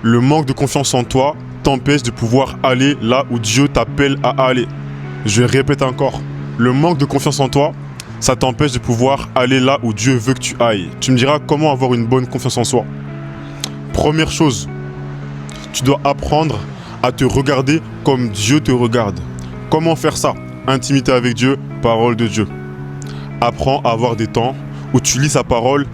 le manque de confiance en toi t'empêche de pouvoir aller là où Dieu t'appelle à aller. Je répète encore, le manque de confiance en toi, ça t'empêche de pouvoir aller là où Dieu veut que tu ailles. Tu me diras comment avoir une bonne confiance en soi. Première chose, tu dois apprendre à te regarder comme Dieu te regarde. Comment faire ça? Intimité avec Dieu, parole de Dieu. Apprends à avoir des temps où tu lis sa parole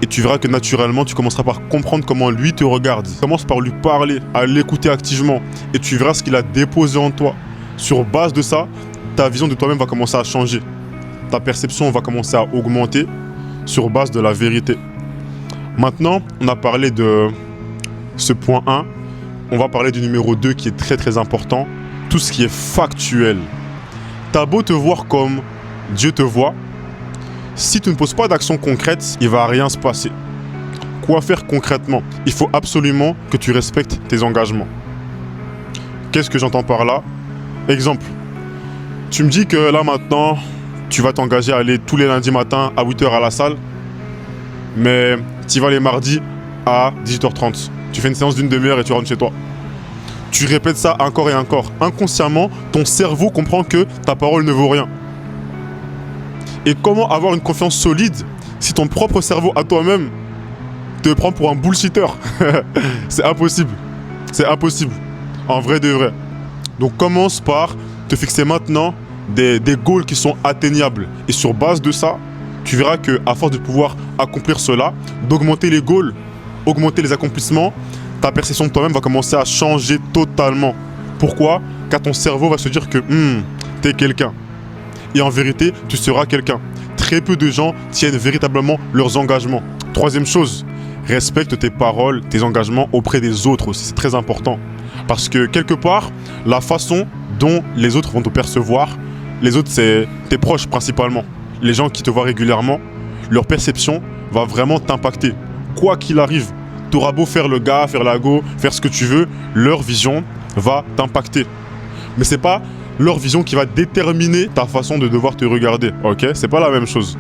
et tu verras que naturellement, tu commenceras par comprendre comment lui te regarde. Commence par lui parler, à l'écouter activement et tu verras ce qu'il a déposé en toi. Sur base de ça, ta vision de toi-même va commencer à changer. Ta perception va commencer à augmenter sur base de la vérité. Maintenant, on a parlé de ce point 1. On va parler du numéro 2 qui est très très important. Tout ce qui est factuel. T'as beau te voir comme Dieu te voit, si tu ne poses pas d'action concrète, il ne va rien se passer. Quoi faire concrètement? Il faut absolument que tu respectes tes engagements. Qu'est-ce que j'entends par là? Exemple, tu me dis que là maintenant, tu vas t'engager à aller tous les lundis matins à 8 h à la salle, mais tu vas les mardis à 18 h 30. Tu fais une séance d'une demi-heure et tu rentres chez toi. Tu répètes ça encore et encore. Inconsciemment, ton cerveau comprend que ta parole ne vaut rien. Et comment avoir une confiance solide si ton propre cerveau à toi-même te prend pour un bullshitter? C'est impossible. C'est impossible. En vrai de vrai. Donc commence par te fixer maintenant des goals qui sont atteignables. Et sur base de ça, tu verras qu'à force de pouvoir accomplir cela, d'augmenter les goals, augmenter les accomplissements, ta perception de toi-même va commencer à changer totalement. Pourquoi? Car ton cerveau va se dire que t'es quelqu'un. Et en vérité, tu seras quelqu'un. Très peu de gens tiennent véritablement leurs engagements. Troisième chose, respecte tes paroles, tes engagements auprès des autres aussi. C'est très important. Parce que quelque part, la façon dont les autres vont te percevoir, les autres, c'est tes proches principalement. Les gens qui te voient régulièrement, leur perception va vraiment t'impacter. Quoi qu'il arrive, tu auras beau faire le gars, faire la go, faire ce que tu veux, leur vision va t'impacter. Mais c'est pas leur vision qui va déterminer ta façon de devoir te regarder, ok? C'est pas la même chose.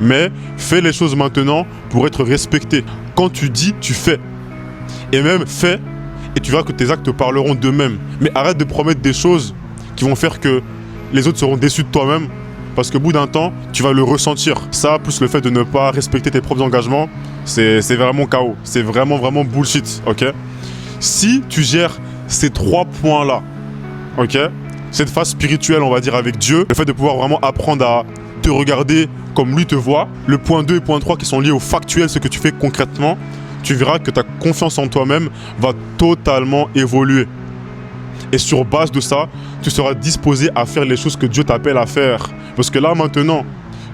Mais fais les choses maintenant pour être respecté. Quand tu dis, tu fais. Et même fais, et tu verras que tes actes parleront d'eux-mêmes. Mais arrête de promettre des choses qui vont faire que les autres seront déçus de toi-même. Parce qu'au bout d'un temps, tu vas le ressentir. Ça, plus le fait de ne pas respecter tes propres engagements, c'est vraiment KO. C'est vraiment bullshit, ok? Si tu gères ces 3 points-là, ok? Cette phase spirituelle, on va dire, avec Dieu, le fait de pouvoir vraiment apprendre à te regarder comme lui te voit, le point 2 et point 3 qui sont liés au factuel, ce que tu fais concrètement, tu verras que ta confiance en toi-même va totalement évoluer. Et sur base de ça, tu seras disposé à faire les choses que Dieu t'appelle à faire. Parce que là, maintenant,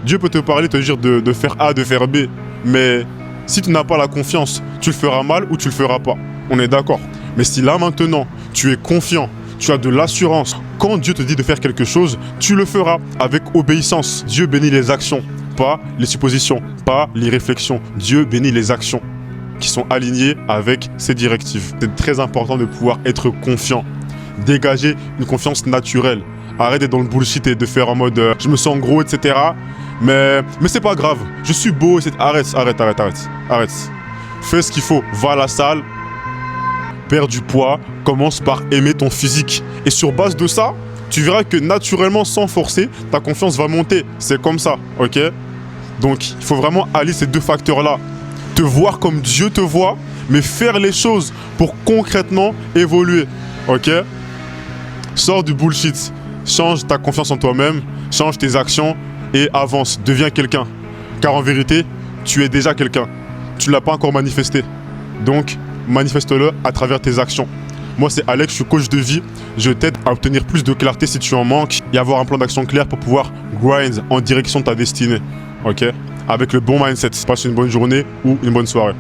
Dieu peut te parler, te dire de faire A, de faire B. Mais si tu n'as pas la confiance, tu le feras mal ou tu le feras pas. On est d'accord. Mais si là, maintenant, tu es confiant, tu as de l'assurance. Quand Dieu te dit de faire quelque chose, tu le feras avec obéissance. Dieu bénit les actions, pas les suppositions, pas les réflexions. Dieu bénit les actions qui sont alignées avec ses directives. C'est très important de pouvoir être confiant. Dégager une confiance naturelle. Arrête d'être dans le bullshit et de faire en mode je me sens gros, etc. Mais c'est pas grave. Je suis beau, etc. Arrête. Fais ce qu'il faut. Va à la salle. Perds du poids, commence par aimer ton physique. Et sur base de ça, tu verras que naturellement, sans forcer, ta confiance va monter. C'est comme ça, ok? Donc, il faut vraiment allier ces 2 facteurs-là. Te voir comme Dieu te voit, mais faire les choses pour concrètement évoluer, ok? Sors du bullshit. Change ta confiance en toi-même, change tes actions et avance. Deviens quelqu'un. Car en vérité, tu es déjà quelqu'un. Tu ne l'as pas encore manifesté. Donc, manifeste-le à travers tes actions. Moi, c'est Alex, je suis coach de vie. Je t'aide à obtenir plus de clarté si tu en manques et avoir un plan d'action clair pour pouvoir grind en direction de ta destinée. Ok? Avec le bon mindset. Passe une bonne journée ou une bonne soirée.